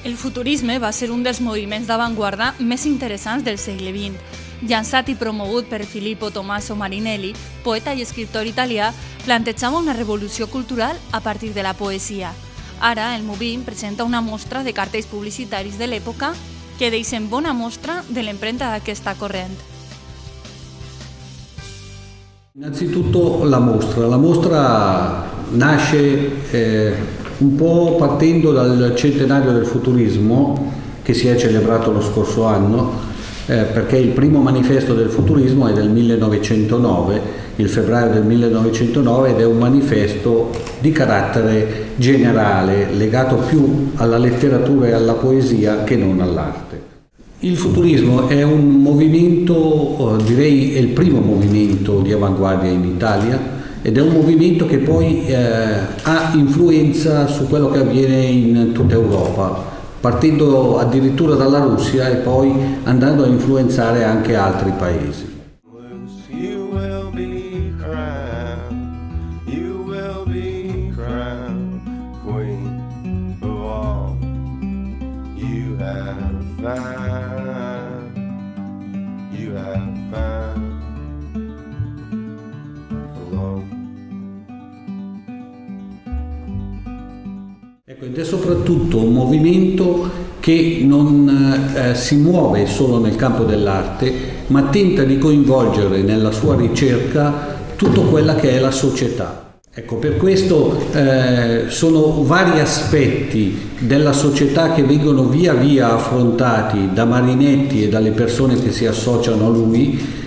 El futurisme va ser un dels moviments d'avantguarda més interessants del segle XX. Llançat i promogut per Filippo Tommaso Marinelli, poeta i escriptor italià, plantejava una revolució cultural a partir de la poesia. Ara, el Movim presenta una mostra de cartells publicitaris de l'època que deixen bona mostra de l'empremta d'aquesta corrent. Innanzitutto la mostra nasce un po' partendo dal centenario del futurismo che si è celebrato lo scorso anno, perché il primo manifesto del futurismo è del 1909, il febbraio del 1909, ed è un manifesto di carattere generale, legato più alla letteratura e alla poesia che non all'arte. Il futurismo è un movimento, direi è il primo movimento di avanguardia in Italia, ed è un movimento che poi ha influenza su quello che avviene in tutta Europa, partendo addirittura dalla Russia e poi andando a influenzare anche altri paesi. Ed è soprattutto un movimento che non si muove solo nel campo dell'arte, ma tenta di coinvolgere nella sua ricerca tutto quella che è la società. Ecco, per questo sono vari aspetti della società che vengono via via affrontati da Marinetti e dalle persone che si associano a lui,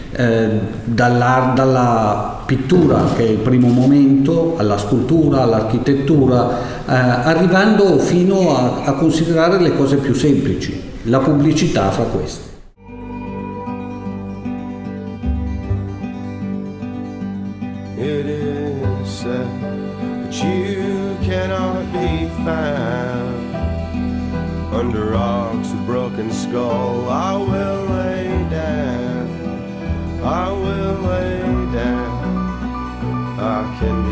dalla pittura, che è il primo momento, alla scultura, all'architettura, arrivando fino a considerare le cose più semplici, la pubblicità fra queste. It is said that you cannot be found under rocks with broken skull. I will lay down, I will lay down. I can